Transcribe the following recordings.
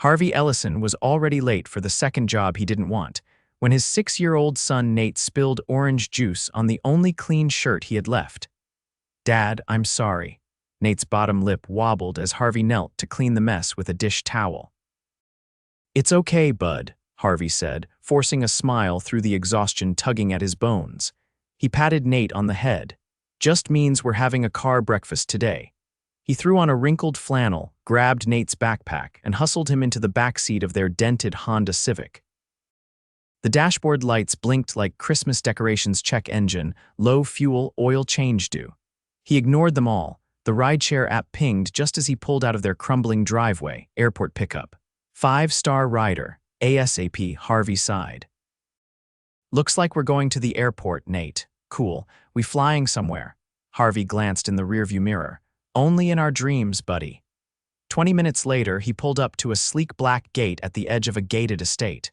Harvey Ellison was already late for the second job he didn't want, when his 6-year-old son Nate spilled orange juice on the only clean shirt he had left. "Dad, I'm sorry." Nate's bottom lip wobbled as Harvey knelt to clean the mess with a dish towel. "It's okay, bud," Harvey said, forcing a smile through the exhaustion tugging at his bones. He patted Nate on the head. "Just means we're having a car breakfast today." He threw on a wrinkled flannel, grabbed Nate's backpack, and hustled him into the back seat of their dented Honda Civic. The dashboard lights blinked like Christmas decorations check engine, low fuel, oil change due. He ignored them all. The rideshare app pinged just as he pulled out of their crumbling driveway, airport pickup. 5-star rider, ASAP, Harvey sighed. "Looks like we're going to the airport, Nate. Cool, we flying somewhere." Harvey glanced in the rearview mirror. "Only in our dreams, buddy." 20 minutes later, he pulled up to a sleek black gate at the edge of a gated estate.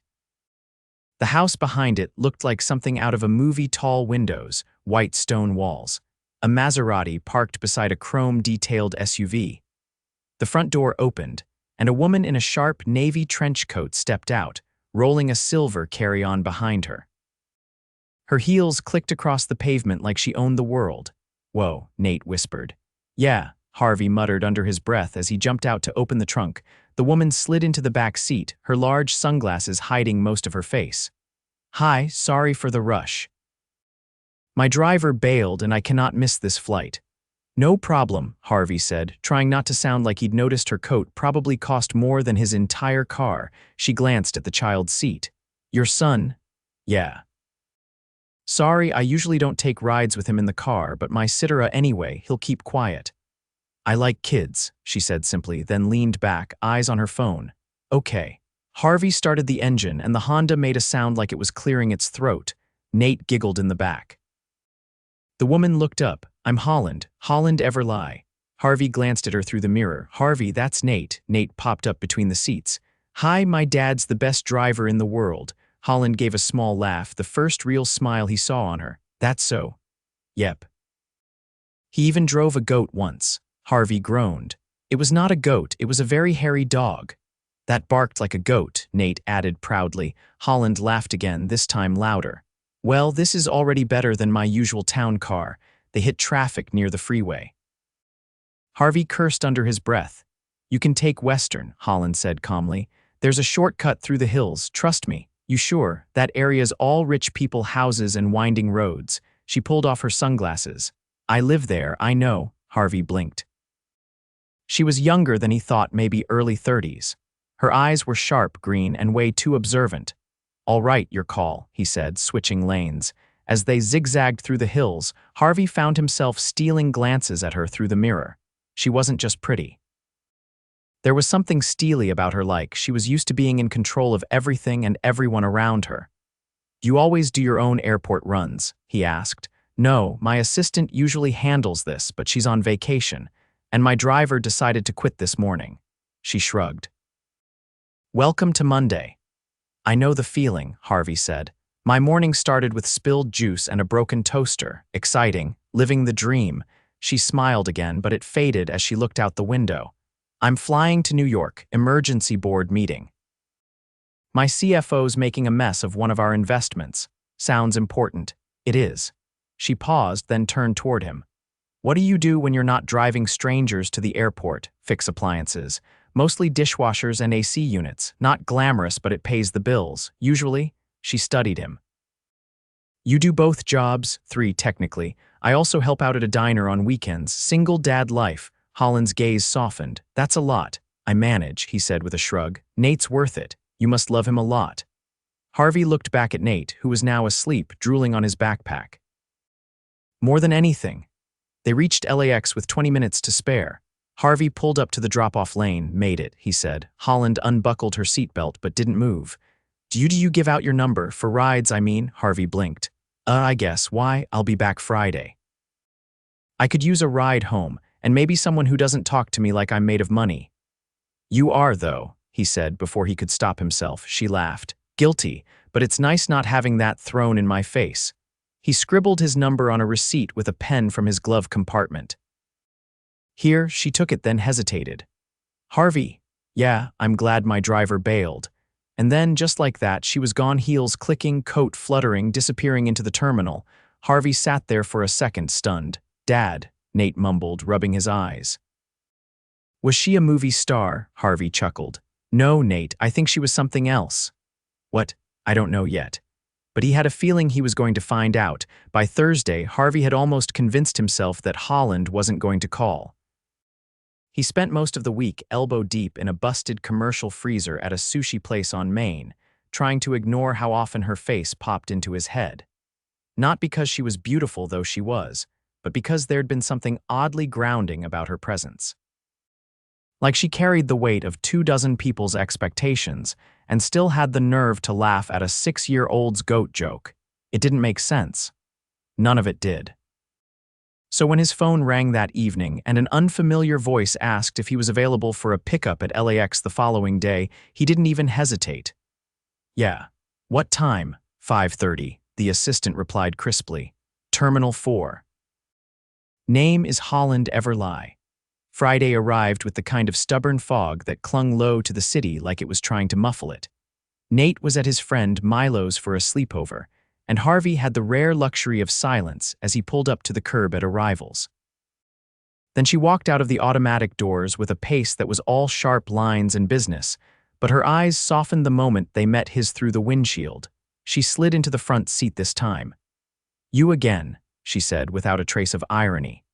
The house behind it looked like something out of a movie. Tall windows, white stone walls. A Maserati parked beside a chrome-detailed SUV. The front door opened, and a woman in a sharp navy trench coat stepped out, rolling a silver carry-on behind her. Her heels clicked across the pavement like she owned the world. "Whoa," Nate whispered. "Yeah," Harvey muttered under his breath as he jumped out to open the trunk. The woman slid into the back seat, her large sunglasses hiding most of her face. "Hi, sorry for the rush. My driver bailed and I cannot miss this flight." "No problem," Harvey said, trying not to sound like he'd noticed her coat probably cost more than his entire car. She glanced at the child's seat. "Your son?" "Yeah." "Sorry, I usually don't take rides with him in the car, but my sitter anyway, he'll keep quiet." "I like kids," she said simply, then leaned back, eyes on her phone. "Okay." Harvey started the engine, and the Honda made a sound like it was clearing its throat. Nate giggled in the back. The woman looked up. "I'm Holland. Holland ever lie." Harvey glanced at her through the mirror. "Harvey, that's Nate." Nate popped up between the seats. "Hi, my dad's the best driver in the world." Holland gave a small laugh, the first real smile he saw on her. "That's so." "Yep. He even drove a goat once." Harvey groaned. "It was not a goat, it was a very hairy dog." "That barked like a goat," Nate added proudly. Holland laughed again, this time louder. "Well, this is already better than my usual town car." They hit traffic near the freeway. Harvey cursed under his breath. "You can take Western," Holland said calmly. "There's a shortcut through the hills, trust me." "You sure? That area's all rich people, houses and winding roads." She pulled off her sunglasses. "I live there, I know." Harvey blinked. She was younger than he thought, maybe early 30s. Her eyes were sharp green and way too observant. "All right, your call," he said, switching lanes. As they zigzagged through the hills, Harvey found himself stealing glances at her through the mirror. She wasn't just pretty. There was something steely about her, like she was used to being in control of everything and everyone around her. "Do you always do your own airport runs?" he asked. "No, my assistant usually handles this, but she's on vacation, and my driver decided to quit this morning." She shrugged. "Welcome to Monday." "I know the feeling," Harvey said. "My morning started with spilled juice and a broken toaster. Exciting, living the dream." She smiled again, but it faded as she looked out the window. "I'm flying to New York, emergency board meeting. My CFO's making a mess of one of our investments." "Sounds important." "It is." She paused, then turned toward him. "What do you do when you're not driving strangers to the airport?" "Fix appliances. Mostly dishwashers and AC units. Not glamorous, but it pays the bills. Usually." She studied him. "You do both jobs?" "3, technically. I also help out at a diner on weekends. Single dad life." Holland's gaze softened. "That's a lot." "I manage," he said with a shrug. "Nate's worth it. You must love him a lot." Harvey looked back at Nate, who was now asleep, drooling on his backpack. "More than anything." They reached LAX with 20 minutes to spare. Harvey pulled up to the drop-off lane. "Made it," he said. Holland unbuckled her seatbelt but didn't move. Do you give out your number? For rides, I mean?" Harvey blinked. I guess. Why? I'll be back Friday." "I could use a ride home, and maybe someone who doesn't talk to me like I'm made of money." "You are, though," he said before he could stop himself. She laughed. "Guilty, but it's nice not having that thrown in my face." He scribbled his number on a receipt with a pen from his glove compartment. "Here," she took it, then hesitated. "Harvey, Yeah, I'm glad my driver bailed. And then, just like that, she was gone, heels clicking, coat fluttering, disappearing into the terminal. Harvey sat there for a second, stunned. Dad, Nate mumbled, rubbing his eyes. Was she a movie star? Harvey chuckled. No, Nate, I think she was something else. What? I don't know yet. But he had a feeling he was going to find out. By Thursday, Harvey had almost convinced himself that Holland wasn't going to call. He spent most of the week elbow deep in a busted commercial freezer at a sushi place on Main, trying to ignore how often her face popped into his head. Not because she was beautiful, though she was, but because there'd been something oddly grounding about her presence. Like she carried the weight of 24 people's expectations and still had the nerve to laugh at a 6-year-old's goat joke. It didn't make sense. None of it did. So when his phone rang that evening and an unfamiliar voice asked if he was available for a pickup at LAX the following day, he didn't even hesitate. Yeah. What time? 5:30, the assistant replied crisply. Terminal 4. Name is Holland Everlie. Friday arrived with the kind of stubborn fog that clung low to the city like it was trying to muffle it. Nate was at his friend Milo's for a sleepover, and Harvey had the rare luxury of silence as he pulled up to the curb at arrivals. Then she walked out of the automatic doors with a pace that was all sharp lines and business, but her eyes softened the moment they met his through the windshield. She slid into the front seat this time. You again, she said without a trace of irony.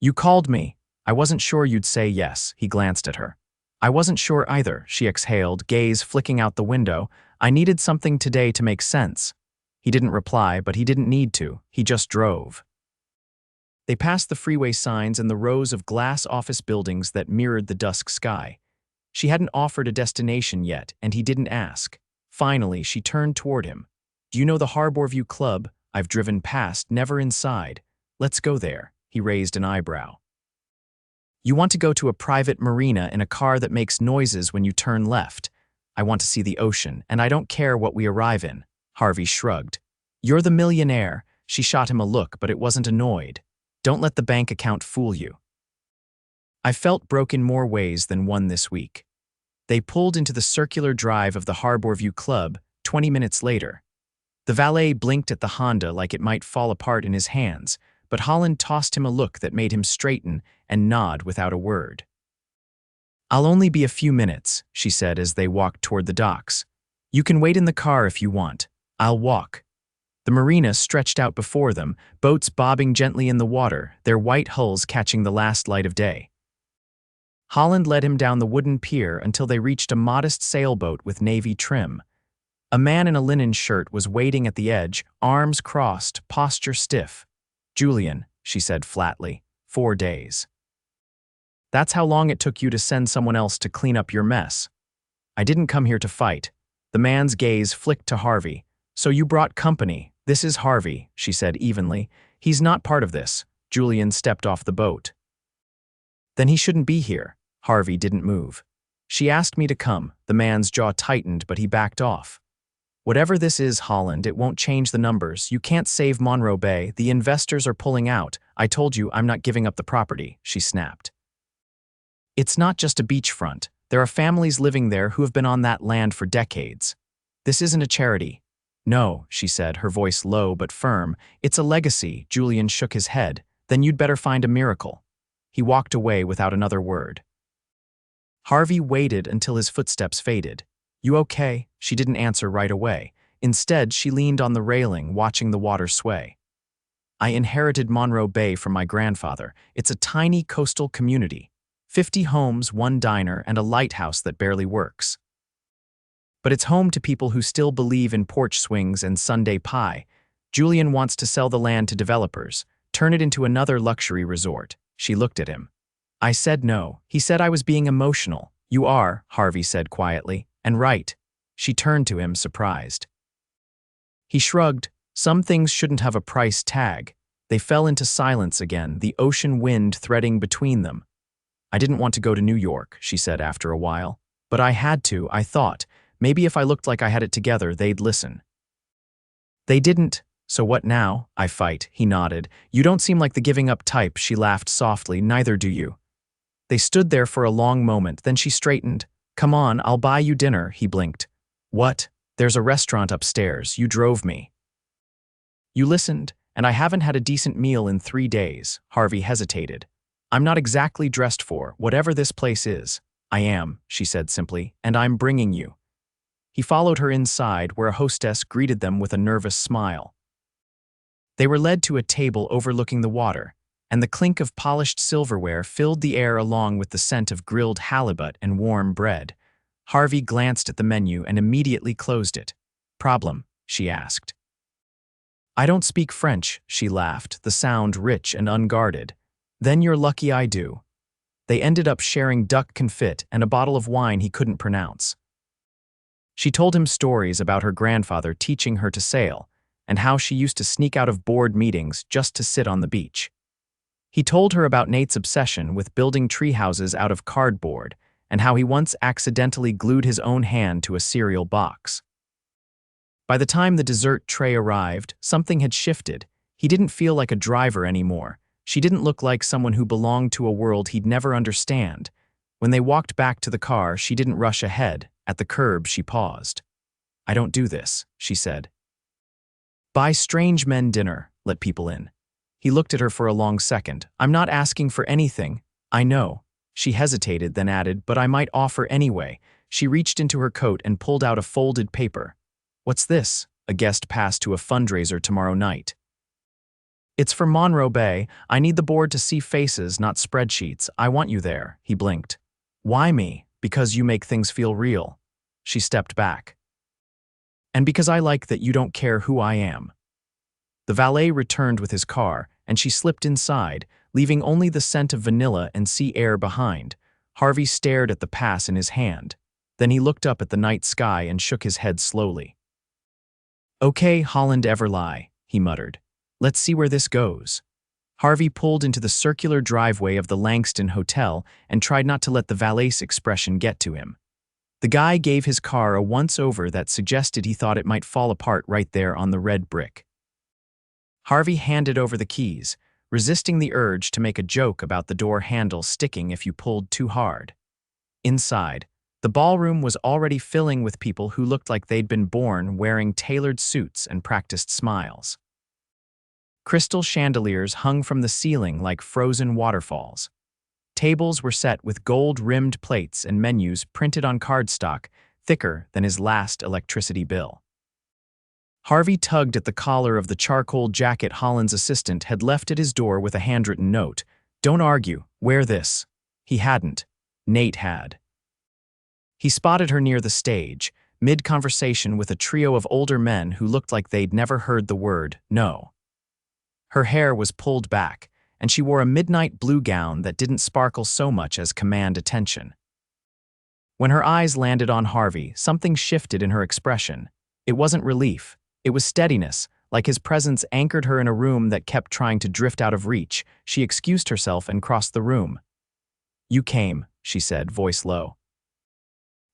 You called me. I wasn't sure you'd say yes, he glanced at her. I wasn't sure either, she exhaled, gaze flicking out the window. I needed something today to make sense. He didn't reply, but he didn't need to. He just drove. They passed the freeway signs and the rows of glass office buildings that mirrored the dusk sky. She hadn't offered a destination yet, and he didn't ask. Finally, she turned toward him. Do you know the Harborview Club? I've driven past, never inside. Let's go there. He raised an eyebrow. You want to go to a private marina in a car that makes noises when you turn left. I want to see the ocean, and I don't care what we arrive in. Harvey shrugged. You're the millionaire. She shot him a look, but it wasn't annoyed. Don't let the bank account fool you. I felt broke in more ways than one this week. They pulled into the circular drive of the Harborview Club 20 minutes later. The valet blinked at the Honda like it might fall apart in his hands, but Holland tossed him a look that made him straighten and nod without a word. I'll only be a few minutes, she said as they walked toward the docks. You can wait in the car if you want. I'll walk. The marina stretched out before them, boats bobbing gently in the water, their white hulls catching the last light of day. Holland led him down the wooden pier until they reached a modest sailboat with navy trim. A man in a linen shirt was waiting at the edge, arms crossed, posture stiff. Julian, she said flatly, 4 days. That's how long it took you to send someone else to clean up your mess. I didn't come here to fight. The man's gaze flicked to Harvey. So you brought company. This is Harvey, she said evenly. He's not part of this. Julian stepped off the boat. Then he shouldn't be here. Harvey didn't move. She asked me to come. The man's jaw tightened, but he backed off. Whatever this is, Holland, it won't change the numbers. You can't save Monroe Bay. The investors are pulling out. I told you I'm not giving up the property, she snapped. It's not just a beachfront. There are families living there who have been on that land for decades. This isn't a charity. No, she said, her voice low but firm. It's a legacy. Julian shook his head. Then you'd better find a miracle. He walked away without another word. Harvey waited until his footsteps faded. You okay? She didn't answer right away. Instead, she leaned on the railing, watching the water sway. I inherited Monroe Bay from my grandfather. It's a tiny coastal community. 50 homes, 1 diner, and a lighthouse that barely works. But it's home to people who still believe in porch swings and Sunday pie. Julian wants to sell the land to developers, turn it into another luxury resort. She looked at him. I said no. He said I was being emotional. You are, Harvey said quietly. And right. She turned to him, surprised. He shrugged. Some things shouldn't have a price tag. They fell into silence again, the ocean wind threading between them. I didn't want to go to New York, she said after a while. But I had to, I thought. Maybe if I looked like I had it together, they'd listen. They didn't. So what now? I fight, he nodded. You don't seem like the giving up type, she laughed softly. Neither do you. They stood there for a long moment, then she straightened. "Come on, I'll buy you dinner," he blinked. "What? There's a restaurant upstairs. You drove me." "You listened, and I haven't had a decent meal in 3 days," Harvey hesitated. "I'm not exactly dressed for whatever this place is." "I am," she said simply, "and I'm bringing you." He followed her inside, where a hostess greeted them with a nervous smile. They were led to a table overlooking the water, and the clink of polished silverware filled the air along with the scent of grilled halibut and warm bread. Harvey glanced at the menu and immediately closed it. "Problem?" she asked. "I don't speak French," she laughed, the sound rich and unguarded. "Then you're lucky I do." They ended up sharing duck confit and a bottle of wine he couldn't pronounce. She told him stories about her grandfather teaching her to sail, and how she used to sneak out of board meetings just to sit on the beach. He told her about Nate's obsession with building treehouses out of cardboard, and how he once accidentally glued his own hand to a cereal box. By the time the dessert tray arrived, something had shifted. He didn't feel like a driver anymore. She didn't look like someone who belonged to a world he'd never understand. When they walked back to the car, she didn't rush ahead. At the curb, she paused. "I don't do this," she said. "Buy strange men dinner, let people in." He looked at her for a long second. "I'm not asking for anything." "I know." She hesitated, then added, "But I might offer anyway." She reached into her coat and pulled out a folded paper. "What's this?" A guest passed to a fundraiser tomorrow night. "It's for Monroe Bay. I need the board to see faces, not spreadsheets. I want you there." He blinked. "Why me?" "Because you make things feel real." She stepped back. "And because I like that you don't care who I am." The valet returned with his car, and she slipped inside, leaving only the scent of vanilla and sea air behind. Harvey stared at the pass in his hand. Then he looked up at the night sky and shook his head slowly. "Okay, Holland ever lie," he muttered. "Let's see where this goes." Harvey pulled into the circular driveway of the Langston Hotel and tried not to let the valet's expression get to him. The guy gave his car a once-over that suggested he thought it might fall apart right there on the red brick. Harvey handed over the keys, resisting the urge to make a joke about the door handle sticking if you pulled too hard. Inside, the ballroom was already filling with people who looked like they'd been born wearing tailored suits and practiced smiles. Crystal chandeliers hung from the ceiling like frozen waterfalls. Tables were set with gold-rimmed plates and menus printed on cardstock, thicker than his last electricity bill. Harvey tugged at the collar of the charcoal jacket Holland's assistant had left at his door with a handwritten note. "Don't argue, wear this." He hadn't. Nate had. He spotted her near the stage, mid-conversation with a trio of older men who looked like they'd never heard the word no. Her hair was pulled back, and she wore a midnight blue gown that didn't sparkle so much as command attention. When her eyes landed on Harvey, something shifted in her expression. It wasn't relief. It was steadiness, like his presence anchored her in a room that kept trying to drift out of reach. She excused herself and crossed the room. "You came," she said, voice low.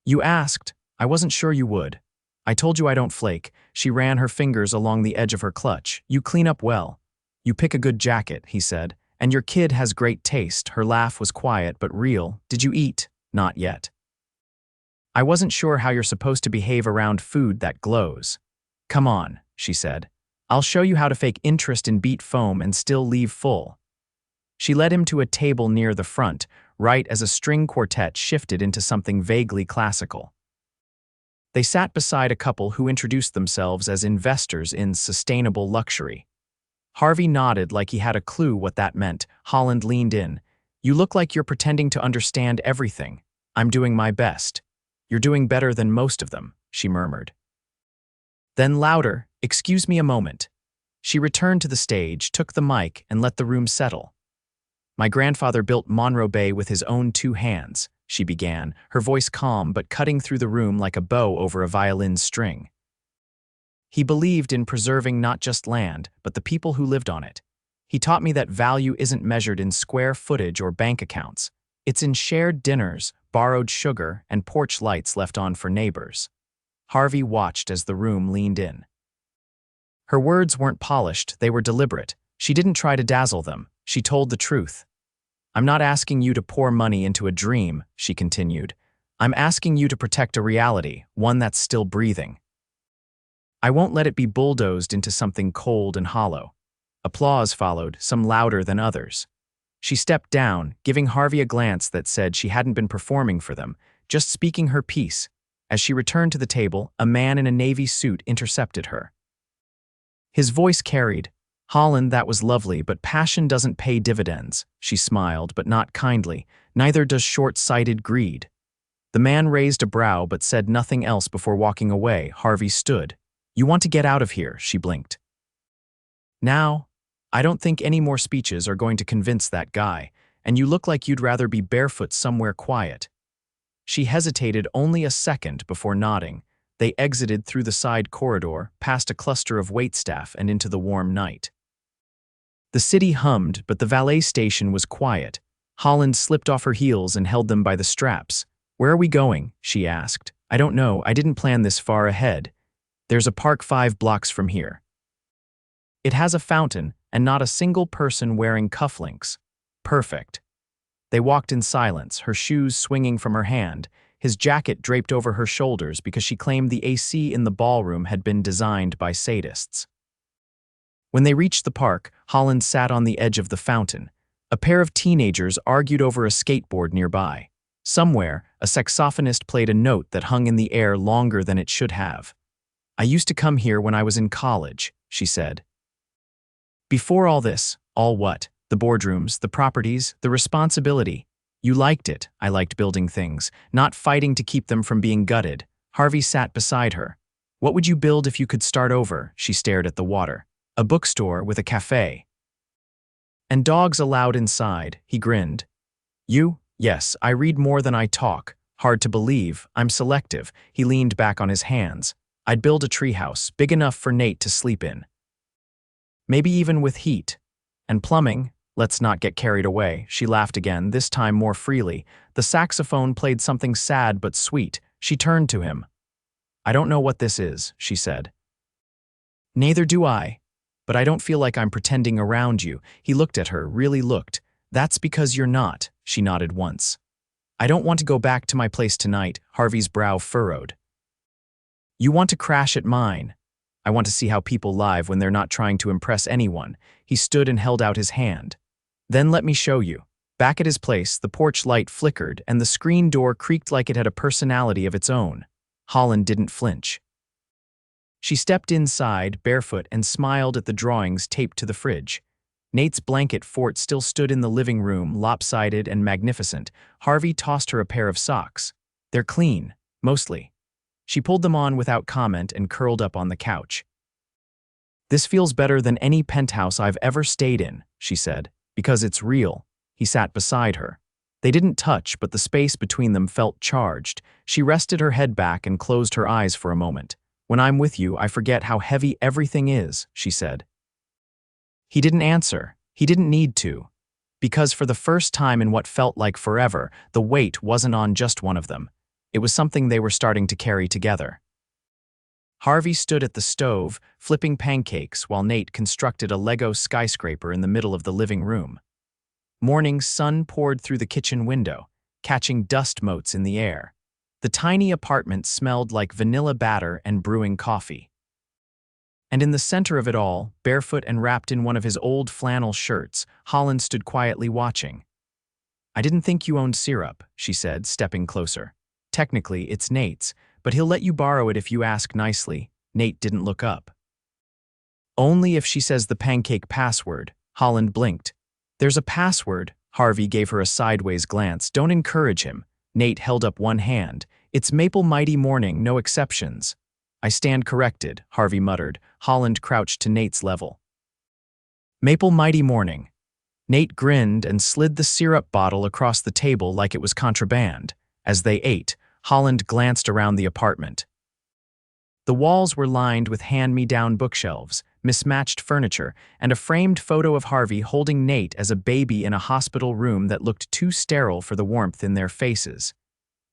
"You asked. I wasn't sure you would. I told you I don't flake." She ran her fingers along the edge of her clutch. "You clean up well. You pick a good jacket," he said. "And your kid has great taste." Her laugh was quiet but real. "Did you eat?" "Not yet." "I wasn't sure how you're supposed to behave around food that glows." "Come on," she said. "I'll show you how to fake interest in beet foam and still leave full." She led him to a table near the front, right as a string quartet shifted into something vaguely classical. They sat beside a couple who introduced themselves as investors in sustainable luxury. Harvey nodded like he had a clue what that meant. Holland leaned in. "You look like you're pretending to understand everything." "I'm doing my best." "You're doing better than most of them," she murmured. Then louder, "Excuse me a moment." She returned to the stage, took the mic, and let the room settle. "My grandfather built Monroe Bay with his own 2 hands," she began, her voice calm but cutting through the room like a bow over a violin's string. "He believed in preserving not just land, but the people who lived on it. He taught me that value isn't measured in square footage or bank accounts. It's in shared dinners, borrowed sugar, and porch lights left on for neighbors." Harvey watched as the room leaned in. Her words weren't polished, they were deliberate. She didn't try to dazzle them. She told the truth. I'm not asking you to pour money into a dream, she continued. I'm asking you to protect a reality, one that's still breathing. I won't let it be bulldozed into something cold and hollow. Applause followed, some louder than others. She stepped down, giving Harvey a glance that said she hadn't been performing for them, just speaking her piece. As she returned to the table, a man in a navy suit intercepted her. His voice carried, "Holland, that was lovely, but passion doesn't pay dividends." She smiled, but not kindly. Neither does short-sighted greed. The man raised a brow but said nothing else before walking away. Harvey stood. "You want to get out of here," she blinked. "Now? I don't think any more speeches are going to convince that guy, and you look like you'd rather be barefoot somewhere quiet." She hesitated only a second before nodding. They exited through the side corridor, past a cluster of waitstaff and into the warm night. The city hummed, but the valet station was quiet. Holland slipped off her heels and held them by the straps. "Where are we going?" she asked. "I don't know. I didn't plan this far ahead. There's a park 5 blocks from here. It has a fountain, and not a single person wearing cufflinks. Perfect." They walked in silence, her shoes swinging from her hand, his jacket draped over her shoulders because she claimed the AC in the ballroom had been designed by sadists. When they reached the park, Holland sat on the edge of the fountain. A pair of teenagers argued over a skateboard nearby. Somewhere, a saxophonist played a note that hung in the air longer than it should have. "I used to come here when I was in college," she said. "Before all this." "All what?" "The boardrooms, the properties, the responsibility. You liked it." "I liked building things, not fighting to keep them from being gutted." Harvey sat beside her. "What would you build if you could start over?" She stared at the water. "A bookstore with a cafe. And dogs allowed inside." He grinned. "You?" "Yes, I read more than I talk. Hard to believe, I'm selective." He leaned back on his hands. "I'd build a treehouse, big enough for Nate to sleep in. Maybe even with heat. And plumbing." "Let's not get carried away." She laughed again, this time more freely. The saxophone played something sad but sweet. She turned to him. "I don't know what this is," she said. "Neither do I. But I don't feel like I'm pretending around you." He looked at her, really looked. "That's because you're not." She nodded once. "I don't want to go back to my place tonight." Harvey's brow furrowed. "You want to crash at mine." "I want to see how people live when they're not trying to impress anyone." He stood and held out his hand. "Then let me show you." Back at his place, the porch light flickered and the screen door creaked like it had a personality of its own. Holland didn't flinch. She stepped inside, barefoot, and smiled at the drawings taped to the fridge. Nate's blanket fort still stood in the living room, lopsided and magnificent. Harvey tossed her a pair of socks. "They're clean, mostly." She pulled them on without comment and curled up on the couch. "This feels better than any penthouse I've ever stayed in," she said. "Because it's real." He sat beside her. They didn't touch, but the space between them felt charged. She rested her head back and closed her eyes for a moment. "When I'm with you, I forget how heavy everything is," she said. He didn't answer. He didn't need to. Because for the first time in what felt like forever, the weight wasn't on just one of them. It was something they were starting to carry together. Harvey stood at the stove, flipping pancakes while Nate constructed a Lego skyscraper in the middle of the living room. Morning sun poured through the kitchen window, catching dust motes in the air. The tiny apartment smelled like vanilla batter and brewing coffee. And in the center of it all, barefoot and wrapped in one of his old flannel shirts, Holland stood quietly watching. "I didn't think you owned syrup," she said, stepping closer. "Technically, it's Nate's, but he'll let you borrow it if you ask nicely." Nate didn't look up. "Only if she says the pancake password." Holland blinked. "There's a password." Harvey gave her a sideways glance. "Don't encourage him." Nate held up one hand. "It's Maple Mighty Morning, no exceptions." "I stand corrected," Harvey muttered. Holland crouched to Nate's level. "Maple Mighty Morning." Nate grinned and slid the syrup bottle across the table like it was contraband. As they ate, Holland glanced around the apartment. The walls were lined with hand-me-down bookshelves, mismatched furniture, and a framed photo of Harvey holding Nate as a baby in a hospital room that looked too sterile for the warmth in their faces.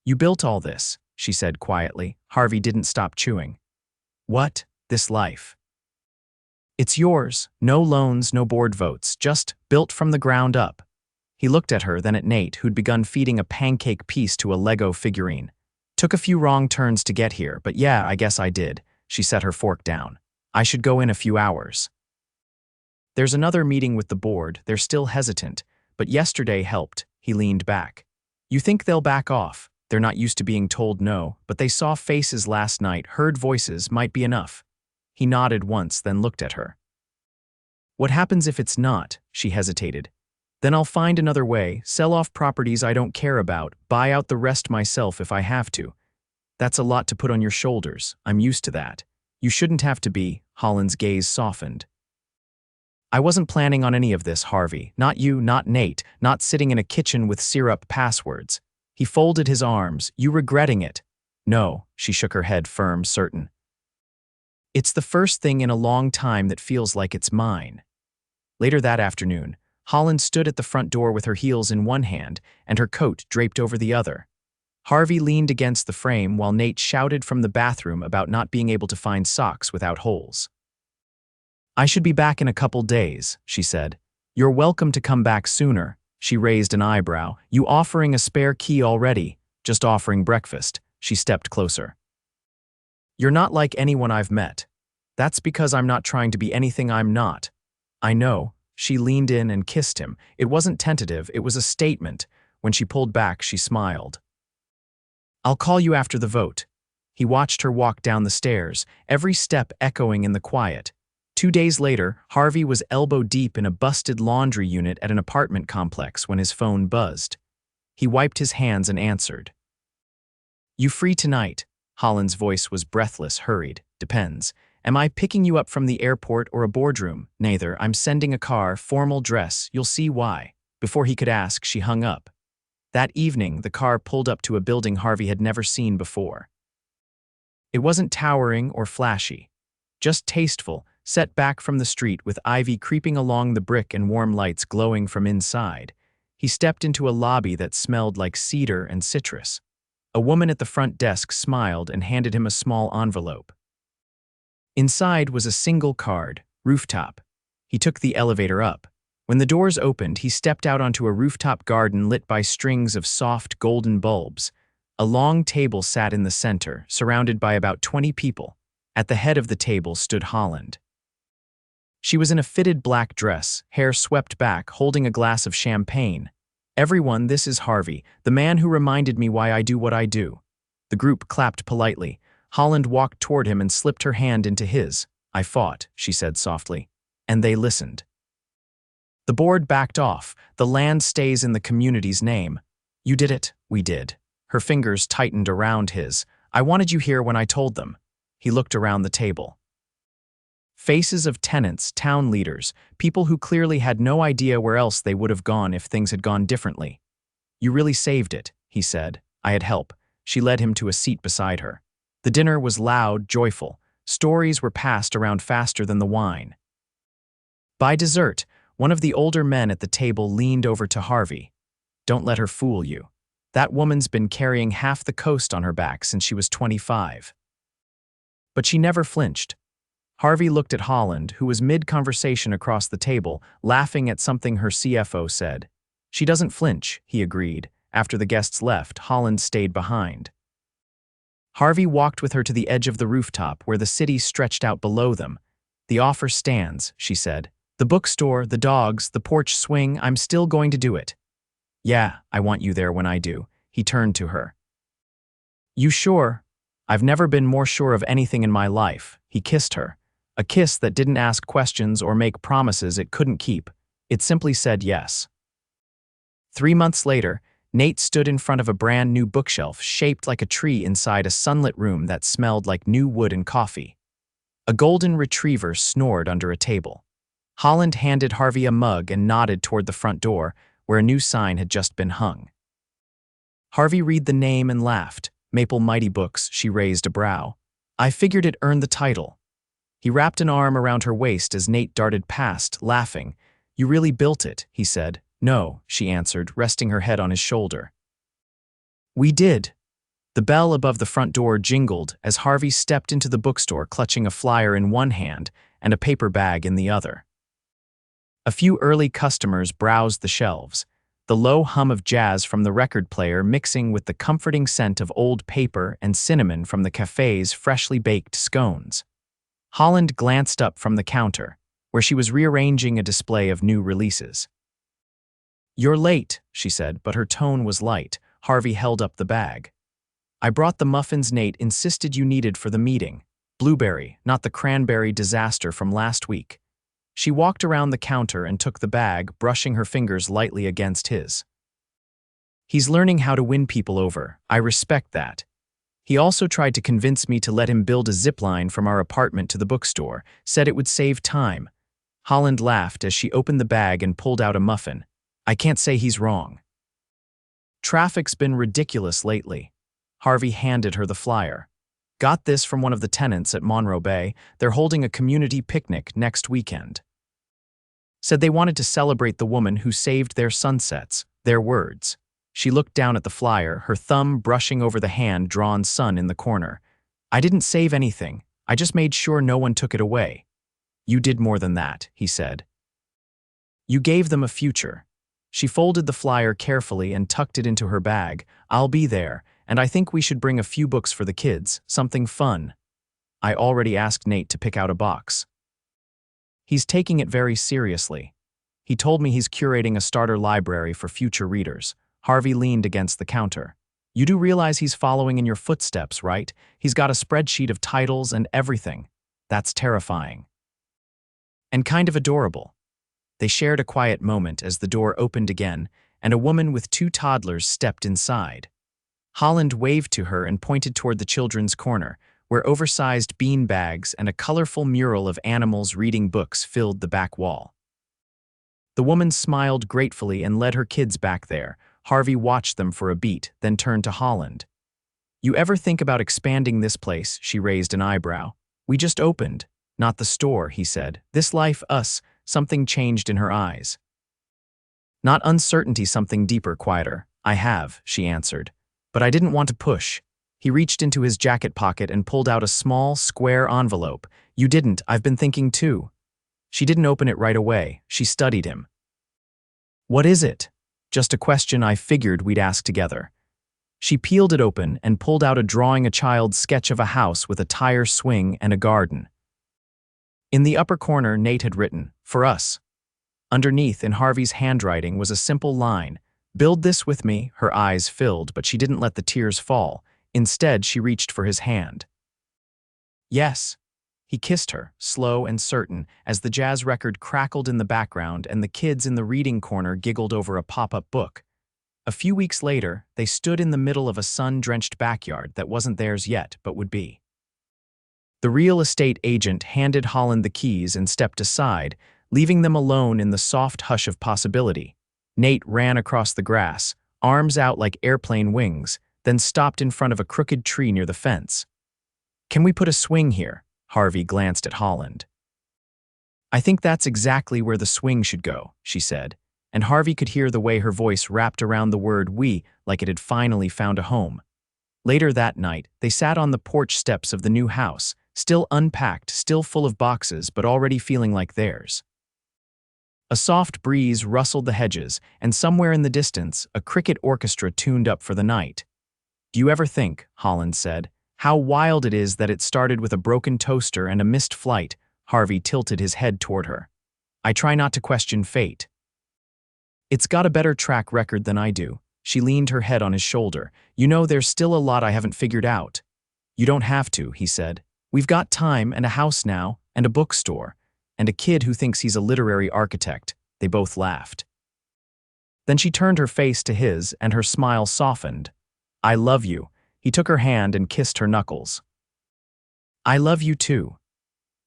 "You built all this," she said quietly. Harvey didn't stop chewing. "What? This life?" "It's yours. No loans, no board votes, just built from the ground up." He looked at her, then at Nate, who'd begun feeding a pancake piece to a Lego figurine. Took a few wrong turns to get here, but yeah, I guess I did. She set her fork down. I should go in a few hours. There's another meeting with the board. They're still hesitant, but yesterday helped. He leaned back. You think they'll back off? They're not used to being told no, but they saw faces last night, heard voices, might be enough. He nodded once, then looked at her. What happens if it's not? She hesitated. Then I'll find another way, sell off properties I don't care about, buy out the rest myself if I have to. That's a lot to put on your shoulders. I'm used to that. You shouldn't have to be. Holland's gaze softened. I wasn't planning on any of this, Harvey. Not you, not Nate, not sitting in a kitchen with syrup passwords. He folded his arms. You regretting it? No, she shook her head, firm, certain. It's the first thing in a long time that feels like it's mine. Later that afternoon, Holland stood at the front door with her heels in one hand and her coat draped over the other. Harvey leaned against the frame while Nate shouted from the bathroom about not being able to find socks without holes. I should be back in a couple days, she said. You're welcome to come back sooner. She raised an eyebrow. You offering a spare key already? Just offering breakfast. She stepped closer. You're not like anyone I've met. That's because I'm not trying to be anything I'm not. I know. She leaned in and kissed him. It wasn't tentative, it was a statement. When she pulled back, she smiled. I'll call you after the vote. He watched her walk down the stairs, every step echoing in the quiet. 2 days later, Harvey was elbow-deep in a busted laundry unit at an apartment complex when his phone buzzed. He wiped his hands and answered. You free tonight? Holland's voice was breathless, hurried. Depends. Am I picking you up from the airport or a boardroom? Neither. I'm sending a car, formal dress. You'll see why. Before he could ask, she hung up. That evening, the car pulled up to a building Harvey had never seen before. It wasn't towering or flashy, just tasteful, set back from the street with ivy creeping along the brick and warm lights glowing from inside. He stepped into a lobby that smelled like cedar and citrus. A woman at the front desk smiled and handed him a small envelope. Inside was a single card, rooftop. He took the elevator up. When the doors opened, he stepped out onto a rooftop garden lit by strings of soft golden bulbs. A long table sat in the center, surrounded by about 20 people. At the head of the table stood Holland. She was in a fitted black dress, hair swept back, holding a glass of champagne. Everyone, this is Harvey, the man who reminded me why I do what I do. The group clapped politely. Holland walked toward him and slipped her hand into his. I fought, she said softly. And they listened. The board backed off. The land stays in the community's name. You did it. We did. Her fingers tightened around his. I wanted you here when I told them. He looked around the table. Faces of tenants, town leaders, people who clearly had no idea where else they would have gone if things had gone differently. You really saved it, he said. I had help. She led him to a seat beside her. The dinner was loud, joyful. Stories were passed around faster than the wine. By dessert, one of the older men at the table leaned over to Harvey. Don't let her fool you. That woman's been carrying half the coast on her back since she was 25. But she never flinched. Harvey looked at Holland, who was mid-conversation across the table, laughing at something her CFO said. She doesn't flinch, he agreed. After the guests left, Holland stayed behind. Harvey walked with her to the edge of the rooftop where the city stretched out below them. The offer stands, she said. The bookstore, the dogs, the porch swing, I'm still going to do it. Yeah, I want you there when I do. He turned to her. You sure? I've never been more sure of anything in my life. He kissed her. A kiss that didn't ask questions or make promises it couldn't keep. It simply said yes. 3 months later, Nate stood in front of a brand new bookshelf shaped like a tree inside a sunlit room that smelled like new wood and coffee. A golden retriever snored under a table. Holland handed Harvey a mug and nodded toward the front door, where a new sign had just been hung. Harvey read the name and laughed. Maple Mighty Books, she raised a brow. I figured it earned the title. He wrapped an arm around her waist as Nate darted past, laughing. You really built it, he said. No, she answered, resting her head on his shoulder. We did. The bell above the front door jingled as Harvey stepped into the bookstore clutching a flyer in one hand and a paper bag in the other. A few early customers browsed the shelves. the low hum of jazz from the record player mixing with the comforting scent of old paper and cinnamon from the cafe's freshly baked scones. Holland glanced up from the counter, where she was rearranging a display of new releases. "You're late," she said, but her tone was light. Harvey held up the bag. "I brought the muffins Nate insisted you needed for the meeting. Blueberry, not the cranberry disaster from last week." She walked around the counter and took the bag, brushing her fingers lightly against his. "He's learning how to win people over. I respect that. He also tried to convince me to let him build a zip line from our apartment to the bookstore, said it would save time." Holland laughed as she opened the bag and pulled out a muffin. "I can't say he's wrong." "Traffic's been ridiculous lately." Harvey handed her the flyer. "Got this from one of the tenants at Monroe Bay. They're holding a community picnic next weekend. Said they wanted to celebrate the woman who saved their sunsets, their words." She looked down at the flyer, her thumb brushing over the hand-drawn sun in the corner. "I didn't save anything. I just made sure no one took it away." "You did more than that," he said. "You gave them a future." She folded the flyer carefully and tucked it into her bag. "I'll be there, and I think we should bring a few books for the kids, something fun." "I already asked Nate to pick out a box. He's taking it very seriously. He told me he's curating a starter library for future readers." Harvey leaned against the counter. "You do realize he's following in your footsteps, right? He's got a spreadsheet of titles and everything. That's terrifying. And kind of adorable." They shared a quiet moment as the door opened again, and a woman with 2 toddlers stepped inside. Holland waved to her and pointed toward the children's corner, where oversized bean bags and a colorful mural of animals reading books filled the back wall. The woman smiled gratefully and led her kids back there. Harvey watched them for a beat, then turned to Holland. "You ever think about expanding this place?" She raised an eyebrow. "We just opened." "Not the store," he said. "This life, us." Something changed in her eyes. "Not uncertainty, something deeper, quieter." "I have," she answered. "But I didn't want to push." He reached into his jacket pocket and pulled out a small, square envelope. "You didn't. I've been thinking too." She didn't open it right away. She studied him. "What is it?" "Just a question I figured we'd ask together." She peeled it open and pulled out a drawing, a child's sketch of a house with a tire swing and a garden. In the upper corner, Nate had written, "For us." Underneath, in Harvey's handwriting, was a simple line, "Build this with me." Her eyes filled, but she didn't let the tears fall. Instead, she reached for his hand. "Yes." He kissed her, slow and certain, as the jazz record crackled in the background and the kids in the reading corner giggled over a pop-up book. A few weeks later, they stood in the middle of a sun-drenched backyard that wasn't theirs yet, but would be. The real estate agent handed Holland the keys and stepped aside, leaving them alone in the soft hush of possibility. Nate ran across the grass, arms out like airplane wings, then stopped in front of a crooked tree near the fence. "Can we put a swing here?" Harvey glanced at Holland. "I think that's exactly where the swing should go," she said, and Harvey could hear the way her voice wrapped around the word "we" like it had finally found a home. Later that night, they sat on the porch steps of the new house, still unpacked, still full of boxes, but already feeling like theirs. A soft breeze rustled the hedges, and somewhere in the distance, a cricket orchestra tuned up for the night. "Do you ever think," Holland said, "how wild it is that it started with a broken toaster and a missed flight?" Harvey tilted his head toward her. "I try not to question fate. It's got a better track record than I do." She leaned her head on his shoulder. "You know, there's still a lot I haven't figured out." "You don't have to," he said. "We've got time and a house now, and a bookstore, and a kid who thinks he's a literary architect." They both laughed. Then she turned her face to his, and her smile softened. "I love you." He took her hand and kissed her knuckles. "I love you too."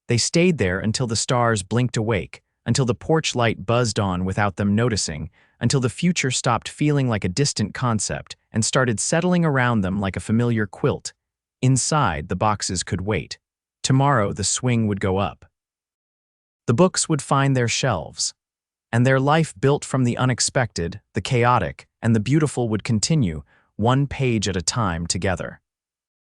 They stayed there until the stars blinked awake, until the porch light buzzed on without them noticing, until the future stopped feeling like a distant concept and started settling around them like a familiar quilt. Inside, the boxes could wait. Tomorrow, the swing would go up. The books would find their shelves. And their life built from the unexpected, the chaotic, and the beautiful would continue, one page at a time together.